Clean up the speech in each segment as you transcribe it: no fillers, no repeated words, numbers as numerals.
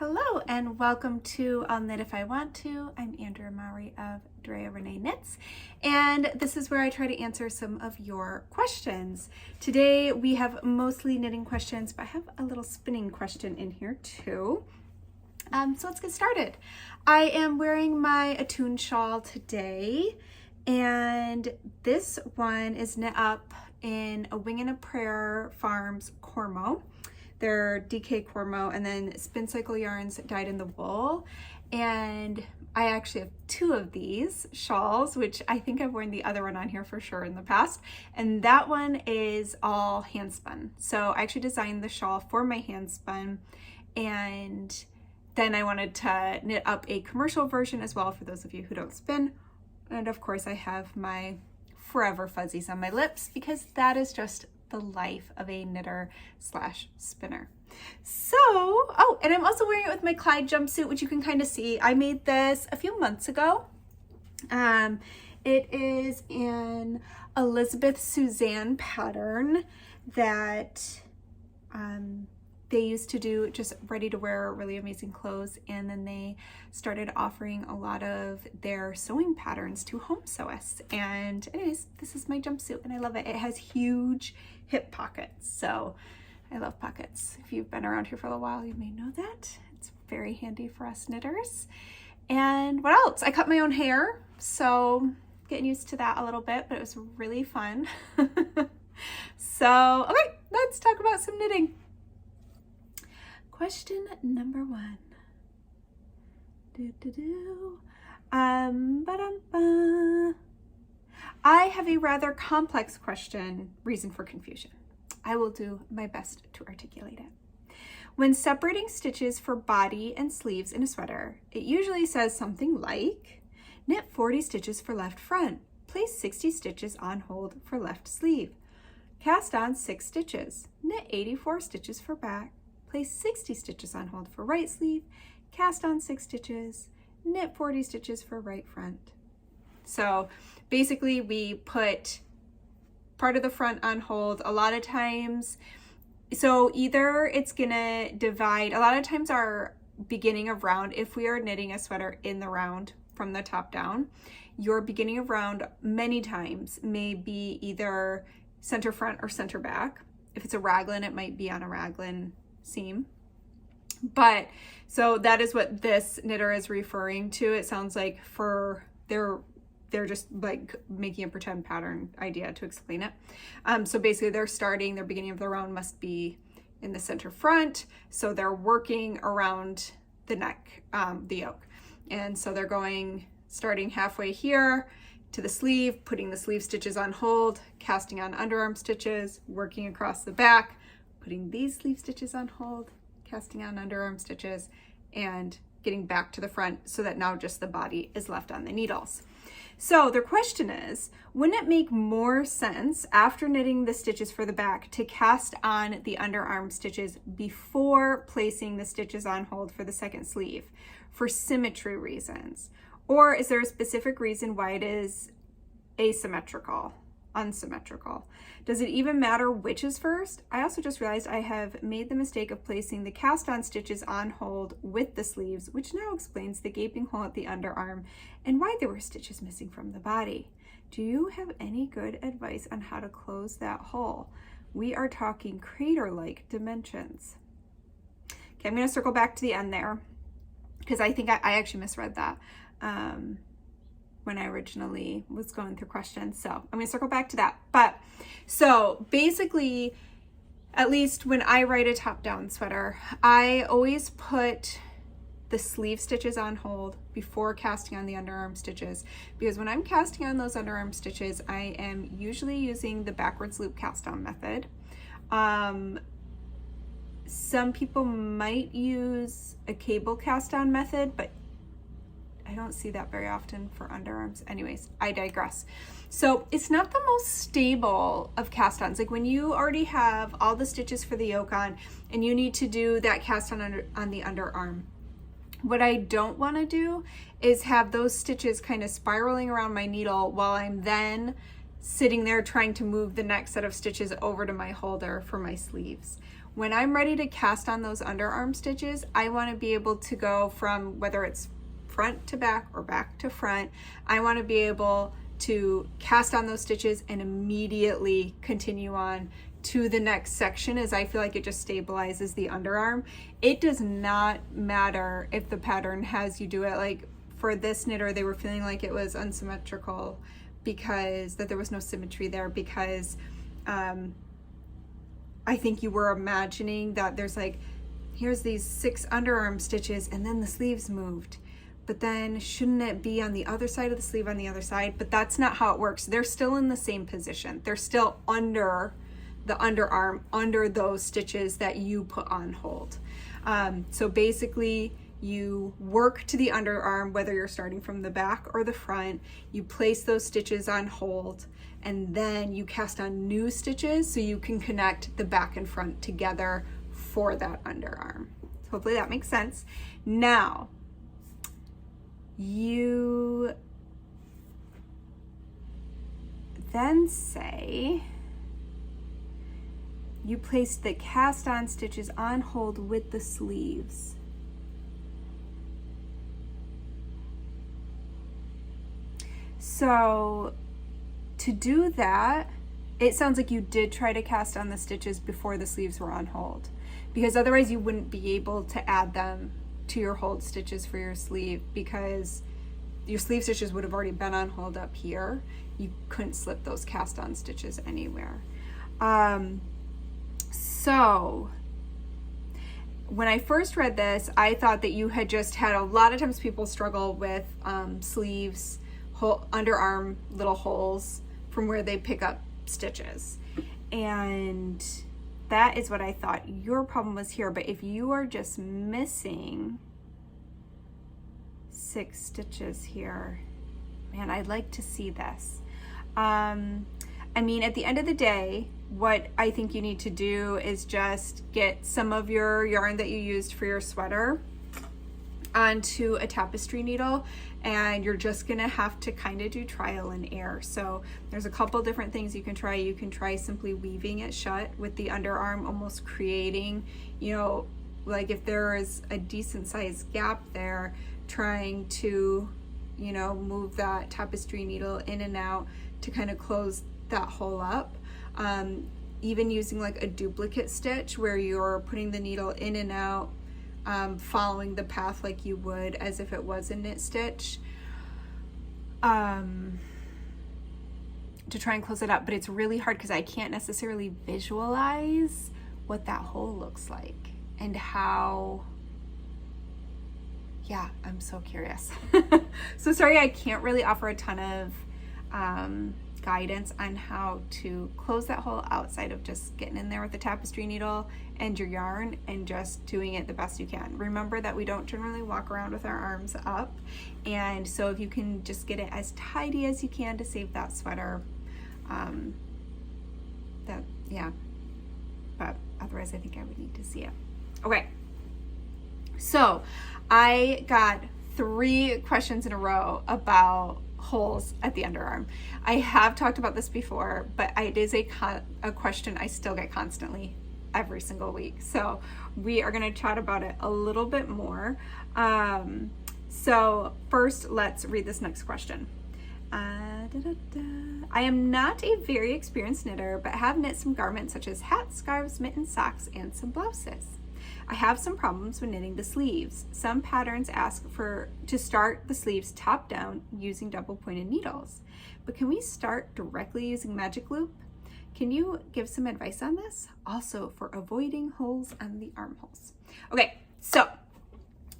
Hello and welcome to I'll Knit If I Want To. I'm Andrea Mowry of Andrea Renee Knits, and this is where I try to answer some of your questions. Today we have mostly knitting questions, but I have a little spinning question in here too. So let's get started. I am wearing my Attune shawl today, and this one is knit up in a Wing and a Prayer Farms Cormo. They're DK Cormo, and then Spin Cycle Yarns dyed in the wool. And I actually have two of these shawls, which I think I've worn the other one on here for sure in the past. And that one is all hand spun. So I actually designed the shawl for my hand spun, and then I wanted to knit up a commercial version as well for those of you who don't spin. And of course I have my forever fuzzies on my lips because that is just the life of a knitter slash spinner. So, oh, and I'm also wearing it with my Clyde jumpsuit, which you can kind of see. I made this a few months ago. It is an Elizabeth Suzanne pattern that they used to do just ready to wear really amazing clothes, and then they started offering a lot of their sewing patterns to home sewists. And anyways, this is my jumpsuit and I love it. It has huge hip pockets, so I love pockets. If you've been around here for a while, you may know that. It's very handy for us knitters. And what else? I cut my own hair, so getting used to that a little bit, but it was really fun. So, okay, let's talk about some knitting. Question number one. I have a rather complex question, reason for confusion. I will do my best to articulate it. When separating stitches for body and sleeves in a sweater, it usually says something like, knit 40 stitches for left front, place 60 stitches on hold for left sleeve, cast on 6 stitches, knit 84 stitches for back, place 60 stitches on hold for right sleeve, cast on 6 stitches, knit 40 stitches for right front. So basically we put part of the front on hold a lot of times. So either it's gonna divide, a lot of times our beginning of round, if we are knitting a sweater in the round from the top down, your beginning of round many times may be either center front or center back. If it's a raglan, it might be on a raglan seam. But so that is what this knitter is referring to. It sounds like for they're just like making a pretend pattern idea to explain it. So basically their beginning of the round must be in the center front. So they're working around the neck, the yoke. And so they're starting halfway here to the sleeve, putting the sleeve stitches on hold, casting on underarm stitches, working across the back, putting these sleeve stitches on hold, casting on underarm stitches, and getting back to the front so that now just the body is left on the needles. So their question is, wouldn't it make more sense after knitting the stitches for the back to cast on the underarm stitches before placing the stitches on hold for the second sleeve for symmetry reasons? Or is there a specific reason why it is asymmetrical, unsymmetrical? Does it even matter which is first? I also just realized I have made the mistake of placing the cast on stitches on hold with the sleeves, which now explains the gaping hole at the underarm and why there were stitches missing from the body. Do you have any good advice on how to close that hole? We are talking crater-like dimensions. Okay, I'm going to circle back to the end there because I think I actually misread that when I originally was going through questions. So I'm going to circle back to that. But so basically, at least when I write a top-down sweater, I always put the sleeve stitches on hold before casting on the underarm stitches, because when I'm casting on those underarm stitches, I am usually using the backwards loop cast on method. Some people might use a cable cast on method, but I don't see that very often for underarms. Anyways, I digress. So it's not the most stable of cast-ons. Like when you already have all the stitches for the yoke on and you need to do that cast on the underarm. What I don't want to do is have those stitches kind of spiraling around my needle while I'm then sitting there trying to move the next set of stitches over to my holder for my sleeves. When I'm ready to cast on those underarm stitches, I want to be able to go from whether it's front to back or back to front. I want to be able to cast on those stitches and immediately continue on to the next section, as I feel like it just stabilizes the underarm. It does not matter if the pattern has you do it. Like for this knitter, they were feeling like it was unsymmetrical because that there was no symmetry there, because I think you were imagining that there's like, here's these 6 underarm stitches and then the sleeves moved. But then shouldn't it be on the other side of the sleeve on the other side? But that's not how it works. They're still in the same position. They're still under the underarm, under those stitches that you put on hold. So basically you work to the underarm, whether you're starting from the back or the front, you place those stitches on hold, and then you cast on new stitches so you can connect the back and front together for that underarm. So hopefully that makes sense. Now, you then say you place the cast on stitches on hold with the sleeves. So to do that, it sounds like you did try to cast on the stitches before the sleeves were on hold, because otherwise you wouldn't be able to add them to your hold stitches for your sleeve, because your sleeve stitches would have already been on hold up here. You couldn't slip those cast on stitches anywhere. So when I first read this, I thought that you had just had, a lot of times people struggle with sleeves, underarm little holes from where they pick up stitches. And that is what I thought your problem was here. But if you are just missing 6 stitches here, man, I'd like to see this. I mean, at the end of the day, what I think you need to do is just get some of your yarn that you used for your sweater onto a tapestry needle, and you're just gonna have to kind of do trial and error. So there's a couple different things you can try. You can try simply weaving it shut with the underarm, almost creating, you know, like if there is a decent sized gap there, trying to, you know, move that tapestry needle in and out to kind of close that hole up. Even using like a duplicate stitch where you're putting the needle in and out, following the path like you would as if it was a knit stitch, to try and close it up. But it's really hard because I can't necessarily visualize what that hole looks like and how, yeah, I'm so curious. So sorry, I can't really offer a ton of guidance on how to close that hole outside of just getting in there with the tapestry needle and your yarn and just doing it the best you can. Remember that we don't generally walk around with our arms up, and so if you can just get it as tidy as you can to save that sweater, but otherwise I think I would need to see it. Okay, so I got 3 questions in a row about holes at the underarm. I have talked about this before, but it is a question I still get constantly every single week. So we are going to chat about it a little bit more. So first, let's read this next question. I am not a very experienced knitter, but have knit some garments such as hats, scarves, mittens, socks, and some blouses. I have some problems when knitting the sleeves. Some patterns ask to start the sleeves top down using double pointed needles, but can we start directly using magic loop? Can you give some advice on this? Also for avoiding holes on the armholes. Okay, so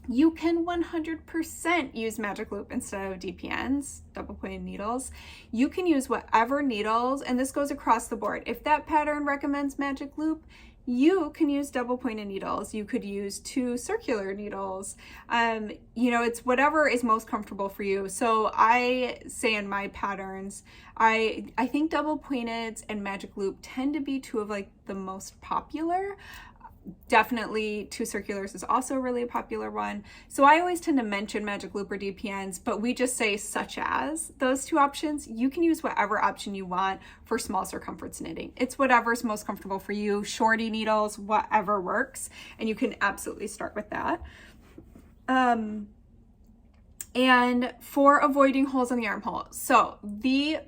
you can 100% use magic loop instead of DPNs, double pointed needles. You can use whatever needles, and this goes across the board. If that pattern recommends magic loop, you can use double pointed needles. You could use 2 circular needles. You know, it's whatever is most comfortable for you. So I say in my patterns, I think double pointeds and magic loop tend to be 2 of like the most popular. Definitely 2 circulars is also a really popular one. So I always tend to mention magic loop or DPNs, but we just say such as those 2 options. You can use whatever option you want for small circumference knitting. It's whatever's most comfortable for you, shorty needles, whatever works, and you can absolutely start with that. And for avoiding holes in the armhole, so the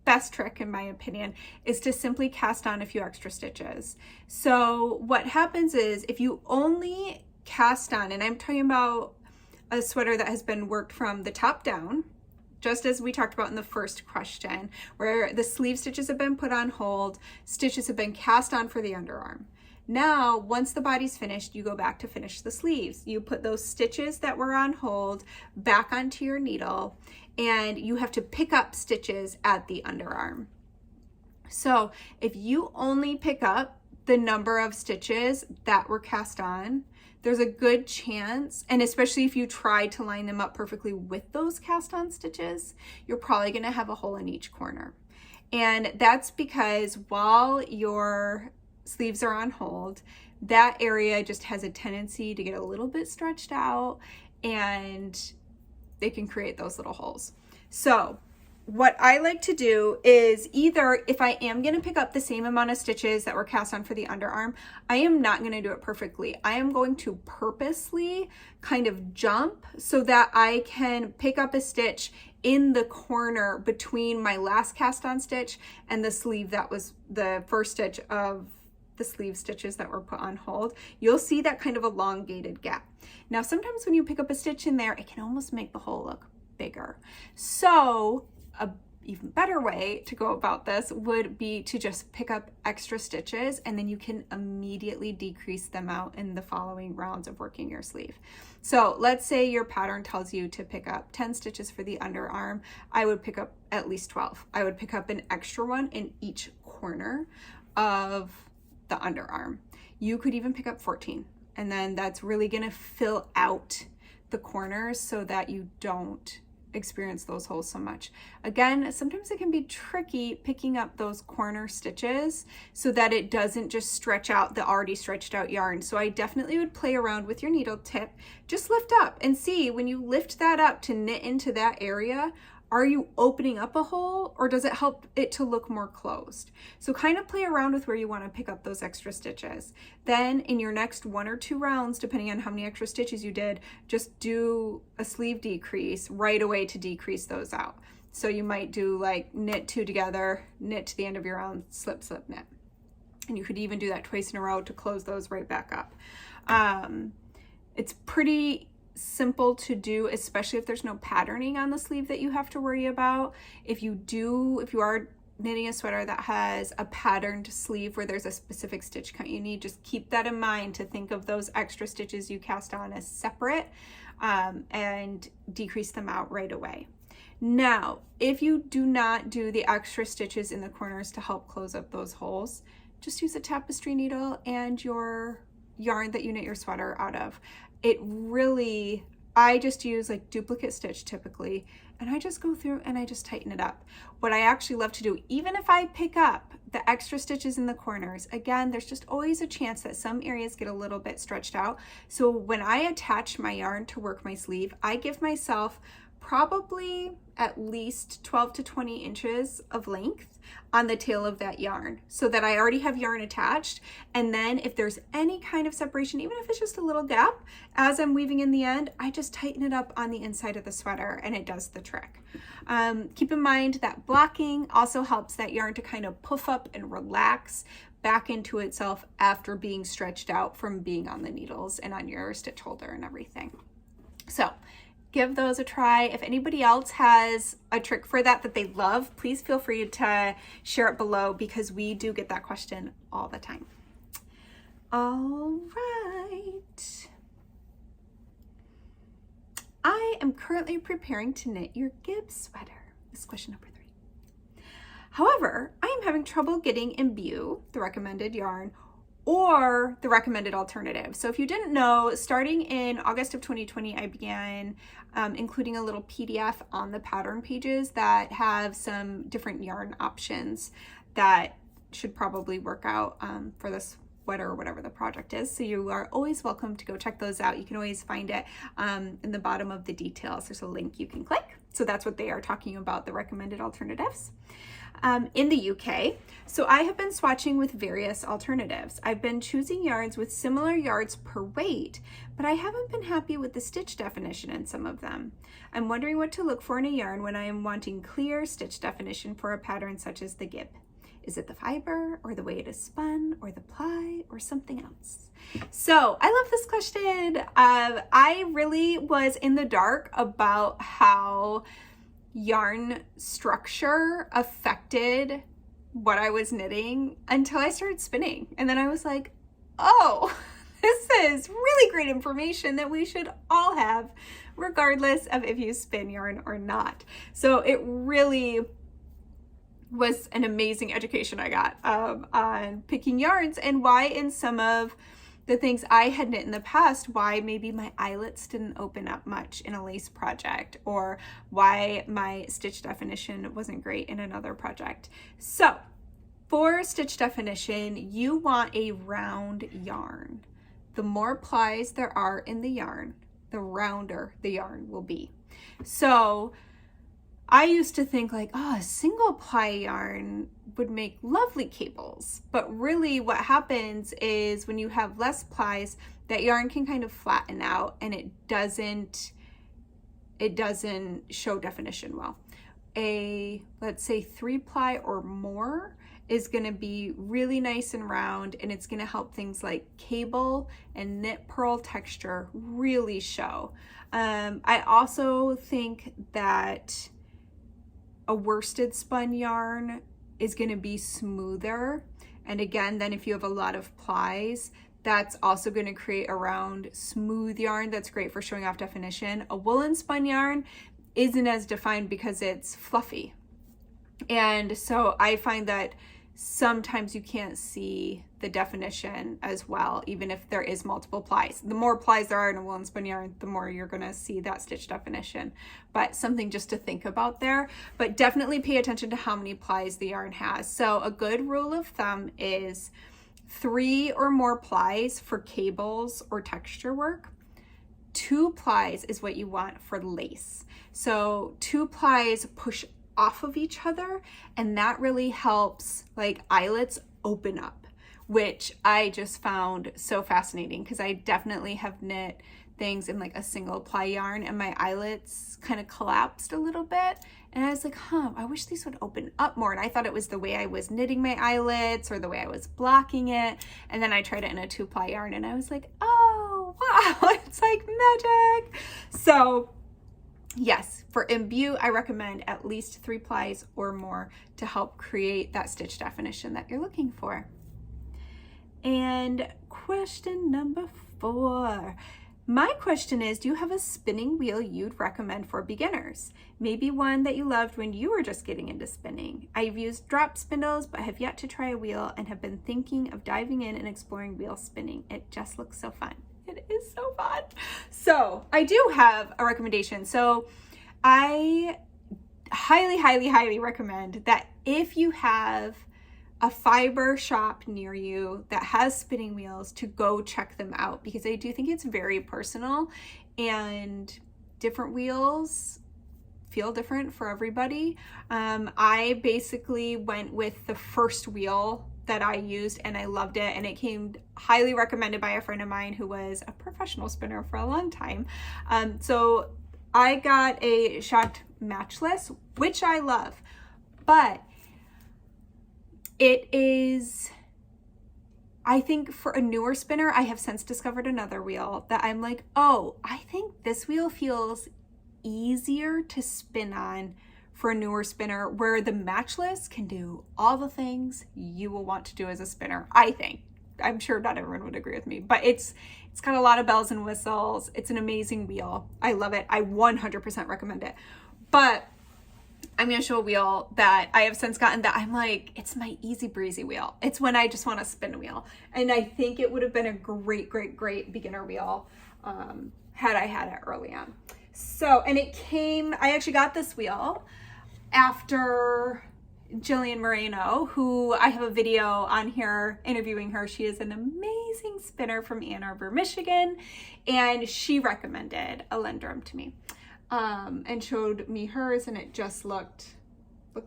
best trick, in my opinion, is to simply cast on a few extra stitches. So what happens is if you only cast on, and I'm talking about a sweater that has been worked from the top down, just as we talked about in the first question, where the sleeve stitches have been put on hold, stitches have been cast on for the underarm. Now, once the body's finished, you go back to finish the sleeves. You put those stitches that were on hold back onto your needle, and you have to pick up stitches at the underarm. So if you only pick up the number of stitches that were cast on, there's a good chance, and especially if you try to line them up perfectly with those cast on stitches, you're probably gonna have a hole in each corner. And that's because while your sleeves are on hold, that area just has a tendency to get a little bit stretched out, and they can create those little holes. So what I like to do is, either if I am going to pick up the same amount of stitches that were cast on for the underarm, I am not going to do it perfectly. I am going to purposely kind of jump so that I can pick up a stitch in the corner between my last cast on stitch and the sleeve that was the first stitch of the sleeve stitches that were put on hold. You'll see that kind of elongated gap. Now, sometimes when you pick up a stitch in there, it can almost make the hole look bigger. So a even better way to go about this would be to just pick up extra stitches, and then you can immediately decrease them out in the following rounds of working your sleeve. So let's say your pattern tells you to pick up 10 stitches for the underarm. I would pick up at least 12. I would pick up an extra one in each corner of the underarm. You could even pick up 14, and then that's really going to fill out the corners so that you don't experience those holes so much. Again, sometimes it can be tricky picking up those corner stitches so that it doesn't just stretch out the already stretched out yarn. So I definitely would play around with your needle tip. Just lift up and see, when you lift that up to knit into that area, are you opening up a hole, or does it help it to look more closed? So kind of play around with where you want to pick up those extra stitches. Then in your next 1 or 2 rounds, depending on how many extra stitches you did, just do a sleeve decrease right away to decrease those out. So you might do like knit 2 together, knit to the end of your round, slip, slip, knit. And you could even do that twice in a row to close those right back up. It's pretty simple to do, especially if there's no patterning on the sleeve that you have to worry about. If you are knitting a sweater that has a patterned sleeve where there's a specific stitch count you need, just keep that in mind to think of those extra stitches you cast on as separate, and decrease them out right away. Now, if you do not do the extra stitches in the corners to help close up those holes, just use a tapestry needle and your yarn that you knit your sweater out of. I just use like duplicate stitch typically, and I just go through and I just tighten it up. What I actually love to do, even if I pick up the extra stitches in the corners, again, there's just always a chance that some areas get a little bit stretched out. So when I attach my yarn to work my sleeve, I give myself probably at least 12 to 20 inches of length on the tail of that yarn, so that I already have yarn attached. And then if there's any kind of separation, even if it's just a little gap, as I'm weaving in the end, I just tighten it up on the inside of the sweater, and it does the trick. Keep in mind that blocking also helps that yarn to kind of puff up and relax back into itself after being stretched out from being on the needles and on your stitch holder and everything. So give those a try. If anybody else has a trick for that they love, please feel free to share it below, because we do get that question all the time. All right. I am currently preparing to knit your Gibbs sweater. This is question number 3. However, I am having trouble getting imbue, the recommended yarn, or the recommended alternative. So if you didn't know, starting in August of 2020, I began including a little PDF on the pattern pages that have some different yarn options that should probably work out for this sweater or whatever the project is. So you are always welcome to go check those out. You can always find it in the bottom of the details. There's a link you can click. So that's what they are talking about, the recommended alternatives. In the UK, so I have been swatching with various alternatives. I've been choosing yarns with similar yards per weight, but I haven't been happy with the stitch definition in some of them. I'm wondering what to look for in a yarn when I am wanting clear stitch definition for a pattern such as the gib. Is it the fiber, or the way it is spun, or the ply, or something else? So I love this question. I really was in the dark about how yarn structure affected what I was knitting until I started spinning. And then I was like, oh, this is really great information that we should all have, regardless of if you spin yarn or not. So it really was an amazing education I got on picking yarns, and why in some of the things I had knit in the past, why maybe my eyelets didn't open up much in a lace project, or why my stitch definition wasn't great in another project. So for stitch definition, you want a round yarn. The more plies there are in the yarn, the rounder the yarn will be. So I used to think like, oh, a single ply yarn would make lovely cables. But really what happens is when you have less plies, that yarn can kind of flatten out, and it doesn't show definition well. Let's say 3-ply or more is going to be really nice and round, and it's going to help things like cable and knit purl texture really show. I also think that a worsted spun yarn is going to be smoother. And again, then if you have a lot of plies, that's also going to create a round, smooth yarn that's great for showing off definition. A woolen spun yarn isn't as defined because it's fluffy. And so I find that sometimes you can't see the definition as well, even if there is multiple plies. The more plies there are in a woolen spun yarn, the more you're gonna see that stitch definition. But something just to think about there. But definitely pay attention to how many plies the yarn has. So a good rule of thumb is 3 or more plies for cables or texture work. 2 plies is what you want for lace. So 2 plies push off of each other, and that really helps like eyelets open up, which I just found so fascinating, because I definitely have knit things in like a single ply yarn and my eyelets kind of collapsed a little bit, and I was like, I wish these would open up more. And I thought it was the way I was knitting my eyelets or the way I was blocking it, and then I tried it in a 2-ply yarn and I was like, oh wow, it's like magic. So yes, for imbue, I recommend at least 3 plies or more to help create that stitch definition that you're looking for. And question number 4. My question is, do you have a spinning wheel you'd recommend for beginners? Maybe one that you loved when you were just getting into spinning. I've used drop spindles, but have yet to try a wheel and have been thinking of diving in and exploring wheel spinning. It just looks so fun. It is so fun. So I do have a recommendation. So I highly, highly, highly recommend that if you have a fiber shop near you that has spinning wheels, to go check them out, because I do think it's very personal, and different wheels feel different for everybody. I basically went with the first wheel that I used and I loved it, and it came highly recommended by a friend of mine who was a professional spinner for a long time. So I got a shocked matchless, which I love, but it is, I think for a newer spinner, I have since discovered another wheel that I'm like, oh, I think this wheel feels easier to spin on for a newer spinner, where the matchless can do all the things you will want to do as a spinner, I think. I'm sure not everyone would agree with me, but it's got a lot of bells and whistles. It's an amazing wheel. I love it. I 100% recommend it. But I'm going to show a wheel that I have since gotten that I'm like, it's my easy breezy wheel. It's when I just want to spin a wheel. And I think it would have been a great, great, great beginner wheel had I had it early on. So, and it came, I actually got this wheel after Jillian Moreno, who I have a video on here interviewing her. She is an amazing spinner from Ann Arbor, Michigan, and she recommended a underarm to me and showed me hers, and it just looked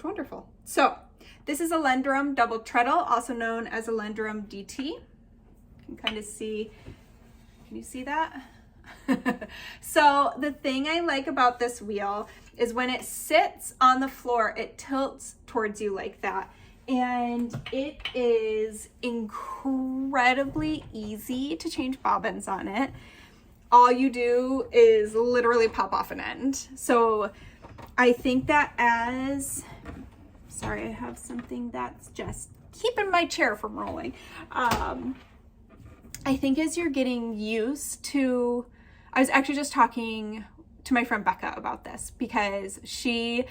wonderful. So this is a underarm double treadle, also known as a underarm DT. You can kind of see, can you see that? So the thing I like about this wheel is when it sits on the floor, it tilts towards you like that. And it is incredibly easy to change bobbins on it. All you do is literally pop off an end. So I think that sorry, I have something that's just keeping my chair from rolling. I think as you're getting used to, I was actually just talking to my friend Becca about this because she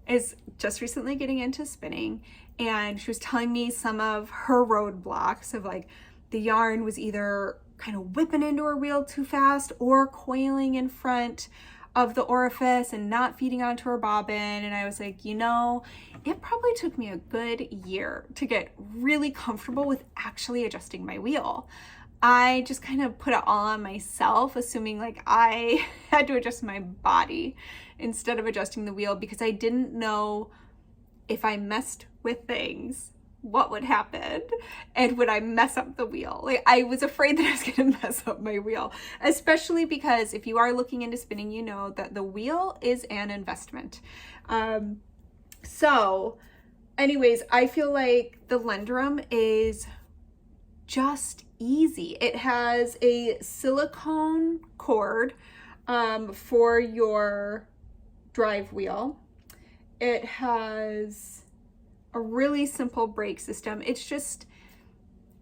is just recently getting into spinning, and she was telling me some of her roadblocks of like the yarn was either kind of whipping into her wheel too fast or coiling in front of the orifice and not feeding onto her bobbin. And I was like, you know, it probably took me a good year to get really comfortable with actually adjusting my wheel. I just kind of put it all on myself, assuming like I had to adjust my body instead of adjusting the wheel, because I didn't know if I messed with things, what would happen, and would I mess up the wheel? Like, I was afraid that I was going to mess up my wheel, especially because if you are looking into spinning, you know that the wheel is an investment. So anyways, I feel like the underarm is just easy. It has a silicone cord for your drive wheel. It has a really simple brake system. It's just,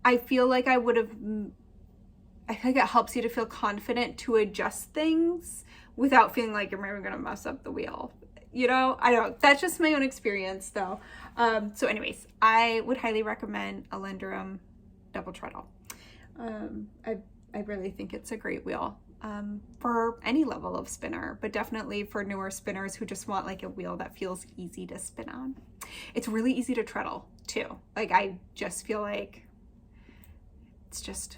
I feel like I think it helps you to feel confident to adjust things without feeling like you're maybe going to mess up the wheel. You know, I don't know. That's just my own experience though. So anyways, I would highly recommend a underarm double treadle. I really think it's a great wheel for any level of spinner, but definitely for newer spinners who just want like a wheel that feels easy to spin on. It's really easy to treadle too. Like, I just feel like it's just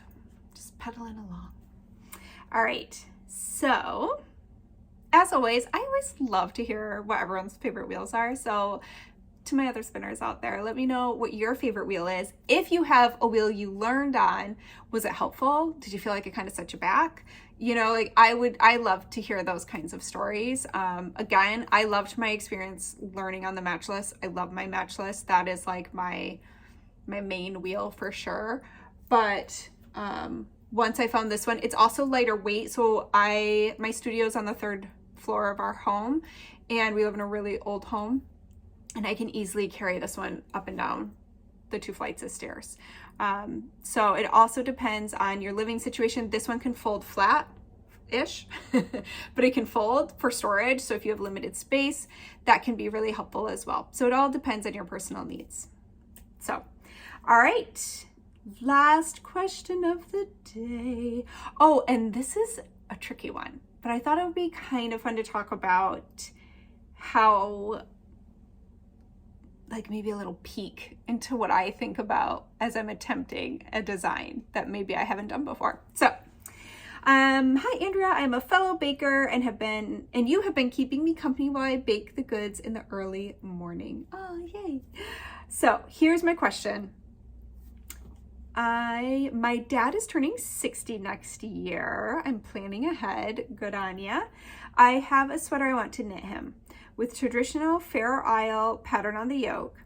pedaling along. All right. So as always, I always love to hear what everyone's favorite wheels are. So to my other spinners out there, let me know what your favorite wheel is. If you have a wheel you learned on, was it helpful? Did you feel like it kind of set you back? You know, like I love to hear those kinds of stories. Again, I loved my experience learning on the Matchless. I love my Matchless. That is like my main wheel for sure. But once I found this one, it's also lighter weight. So my studio is on the 3rd floor of our home, and we live in a really old home. And I can easily carry this one up and down the 2 flights of stairs. So it also depends on your living situation. This one can fold flat-ish, but it can fold for storage. So if you have limited space, that can be really helpful as well. So it all depends on your personal needs. So, all right, last question of the day. Oh, and this is a tricky one, but I thought it would be kind of fun to talk about how, like, maybe a little peek into what I think about as I'm attempting a design that maybe I haven't done before. So, hi Andrea, I'm a fellow baker and you have been keeping me company while I bake the goods in the early morning. Oh, yay. So here's my question. My dad is turning 60 next year. I'm planning ahead. Good on ya. I have a sweater I want to knit him with traditional Fair Isle pattern on the yoke.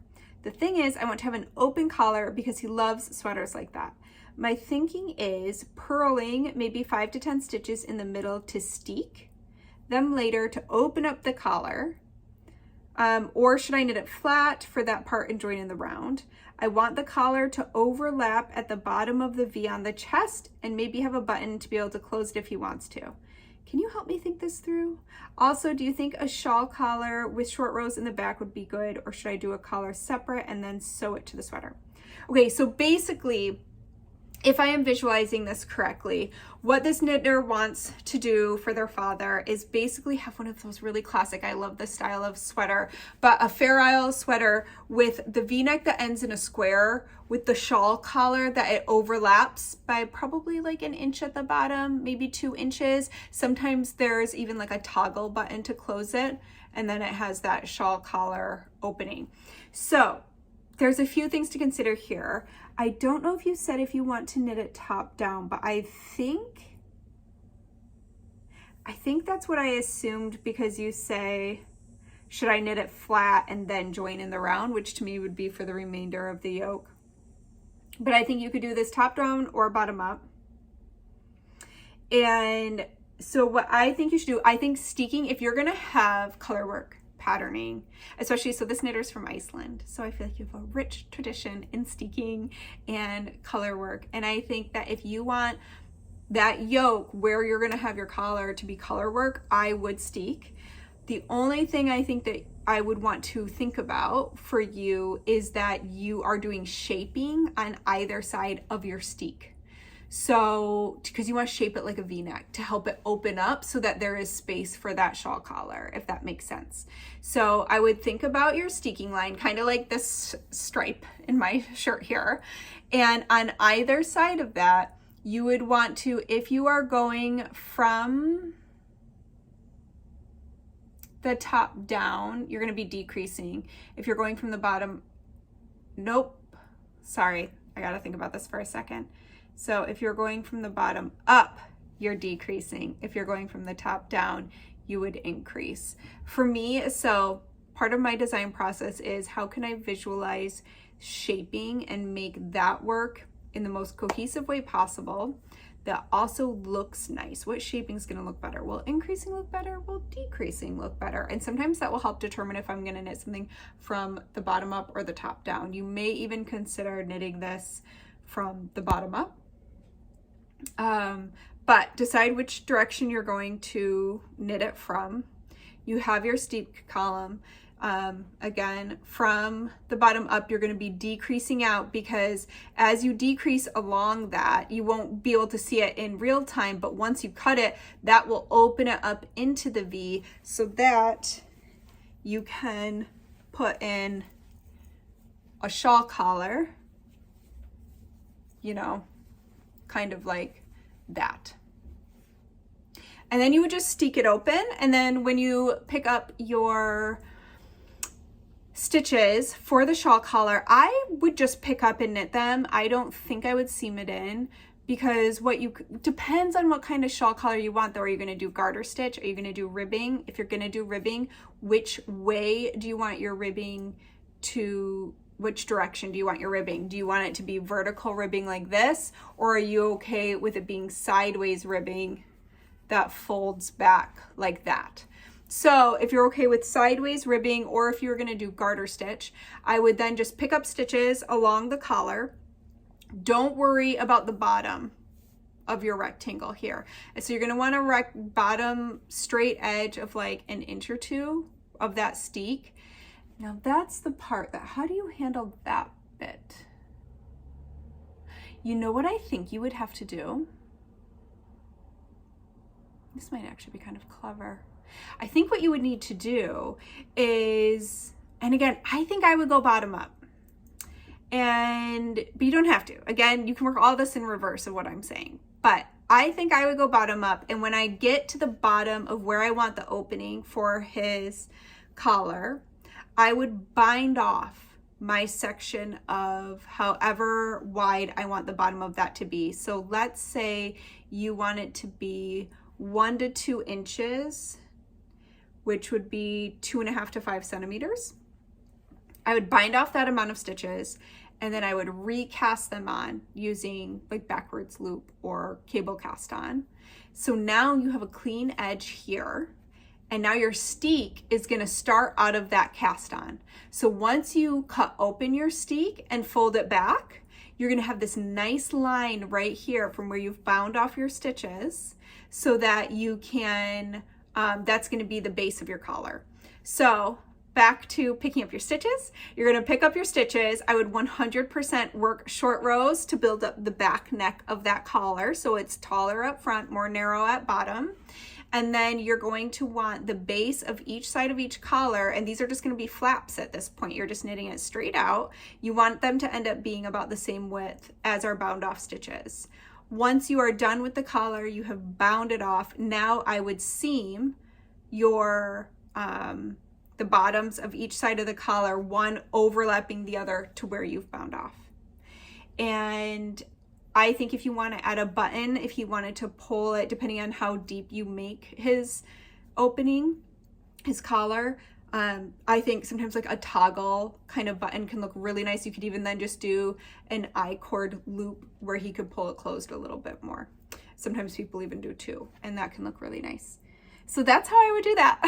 The thing is, I want to have an open collar because he loves sweaters like that. My thinking is purling maybe 5 to 10 stitches in the middle to steek, them later to open up the collar, or should I knit it flat for that part and join in the round? I want the collar to overlap at the bottom of the V on the chest and maybe have a button to be able to close it if he wants to. Can you help me think this through? Also, do you think a shawl collar with short rows in the back would be good, or should I do a collar separate and then sew it to the sweater? Okay, so basically if I am visualizing this correctly, what this knitter wants to do for their father is basically have one of those really classic, I love this style of sweater, but a Fair Isle sweater with the V-neck that ends in a square with the shawl collar that it overlaps by probably like an inch at the bottom, maybe 2 inches. Sometimes there's even like a toggle button to close it, and then it has that shawl collar opening. So there's a few things to consider here. I don't know if you said if you want to knit it top down, but I think that's what I assumed, because you say, should I knit it flat and then join in the round, which to me would be for the remainder of the yoke. But I think you could do this top down or bottom up. And so what I think you should do, I think steeking, if you're gonna have color work, patterning, especially, so this knitter's from Iceland, so I feel like you have a rich tradition in steeking and color work. And I think that if you want that yoke where you're going to have your collar to be color work, I would steek. The only thing I think that I would want to think about for you is that you are doing shaping on either side of your steek. So, because you want to shape it like a V-neck to help it open up so that there is space for that shawl collar, if that makes sense. So I would think about your steeking line, kind of like this stripe in my shirt here. And on either side of that, you would want to, if you are going from the top down, you're going to be decreasing. If you're going from the bottom, nope, sorry, I got to think about this for a second. So if you're going from the bottom up, you're decreasing. If you're going from the top down, you would increase. For me, so part of my design process is how can I visualize shaping and make that work in the most cohesive way possible that also looks nice. What shaping is going to look better? Will increasing look better? Will decreasing look better? And sometimes that will help determine if I'm going to knit something from the bottom up or the top down. You may even consider knitting this from the bottom up. But decide which direction you're going to knit it from. You have your steep column. Again, from the bottom up, you're going to be decreasing out, because as you decrease along that, you won't be able to see it in real time, but once you cut it, that will open it up into the V so that you can put in a shawl collar, you know, kind of like that. And then you would just steek it open, and then when you pick up your stitches for the shawl collar, I would just pick up and knit them. I don't think I would seam it in, because depends on what kind of shawl collar you want though. Are you going to do garter stitch? Are you going to do ribbing? If you're going to do ribbing, which way do you want your ribbing to, which direction do you want your ribbing? Do you want it to be vertical ribbing like this, or are you okay with it being sideways ribbing that folds back like that? So if you're okay with sideways ribbing, or if you're going to do garter stitch, I would then just pick up stitches along the collar. Don't worry about the bottom of your rectangle here. And so you're going to want a bottom straight edge of like an inch or two of that steek. Now that's the part that, how do you handle that bit? You know what I think you would have to do? This might actually be kind of clever. I think what you would need to do is, and again, I think I would go bottom up, but you don't have to. Again, you can work all this in reverse of what I'm saying, but I think I would go bottom up. And when I get to the bottom of where I want the opening for his collar, I would bind off my section of however wide I want the bottom of that to be. So let's say you want it to be 1 to 2 inches, which would be 2.5 to 5 centimeters. I would bind off that amount of stitches, and then I would recast them on using like backwards loop or cable cast on. So now you have a clean edge here, and now your steek is going to start out of that cast on. So once you cut open your steek and fold it back, you're going to have this nice line right here from where you've bound off your stitches, so that you can, that's going to be the base of your collar. So back to picking up your stitches. You're gonna pick up your stitches. I would 100% work short rows to build up the back neck of that collar, so it's taller up front, more narrow at bottom. And then you're going to want the base of each side of each collar, and these are just going to be flaps at this point. You're just knitting it straight out. You want them to end up being about the same width as our bound off stitches. Once you are done with the collar, you have bound it off. Now I would seam your the bottoms of each side of the collar, one overlapping the other to where you've bound off. And I think if you want to add a button, if you wanted to pull it, depending on how deep you make his opening, his collar, I think sometimes like a toggle kind of button can look really nice. You could even then just do an I-cord loop where he could pull it closed a little bit more. Sometimes people even do two, and that can look really nice. So that's how I would do that.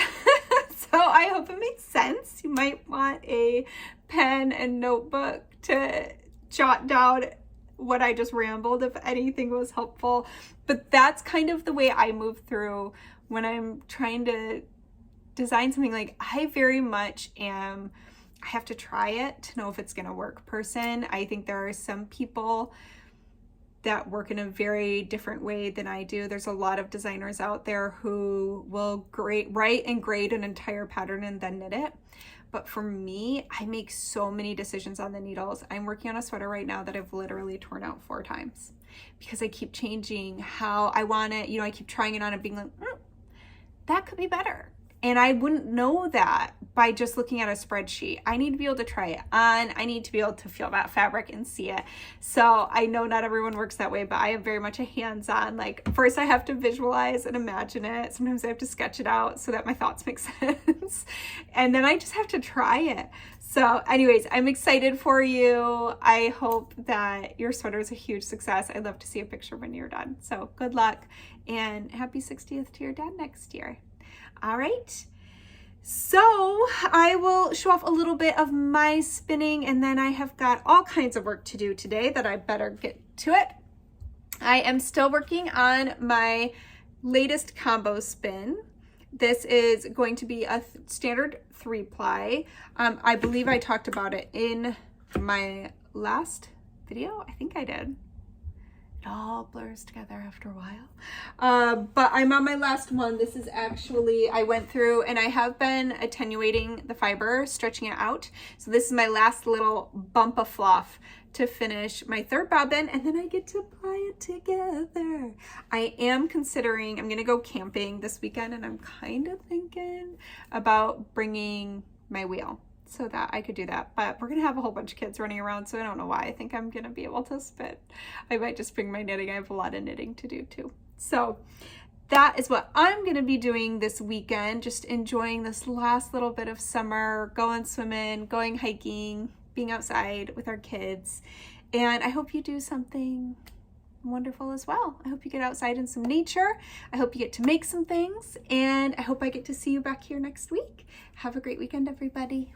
So I hope it makes sense. You might want a pen and notebook to jot down what I just rambled, if anything was helpful. But that's kind of the way I move through when I'm trying to design something. Like, I very much am, I have to try it to know if it's gonna work person. I think there are some people that work in a very different way than I do. There's a lot of designers out there who will write and grade an entire pattern and then knit it. But for me, I make so many decisions on the needles. I'm working on a sweater right now that I've literally torn out 4 times because I keep changing how I want it. You know, I keep trying it on and being like, that could be better. And I wouldn't know that by just looking at a spreadsheet. I need to be able to try it on. I need to be able to feel that fabric and see it. So I know not everyone works that way, but I am very much a hands-on. Like, first I have to visualize and imagine it. Sometimes I have to sketch it out so that my thoughts make sense. And then I just have to try it. So anyways, I'm excited for you. I hope that your sweater is a huge success. I'd love to see a picture when you're done. So good luck and happy 60th to your dad next year. All right, so I will show off a little bit of my spinning, and then I have got all kinds of work to do today that I better get to it. I am still working on my latest combo spin. This is going to be a standard 3-ply. I believe I talked about it in my last video. I think I did. It all blurs together after a while. But I'm on my last one. This is actually, I went through and I have been attenuating the fiber, stretching it out. So this is my last little bump of fluff to finish my 3rd bobbin, and then I get to apply it together. I am considering, I'm gonna go camping this weekend, and I'm kind of thinking about bringing my wheel so that I could do that. But we're gonna have a whole bunch of kids running around, so I don't know why. I think I'm gonna be able to spin. I might just bring my knitting. I have a lot of knitting to do too. So that is what I'm gonna be doing this weekend, just enjoying this last little bit of summer, going swimming, going hiking, being outside with our kids. And I hope you do something wonderful as well. I hope you get outside in some nature. I hope you get to make some things, and I hope I get to see you back here next week. Have a great weekend, everybody.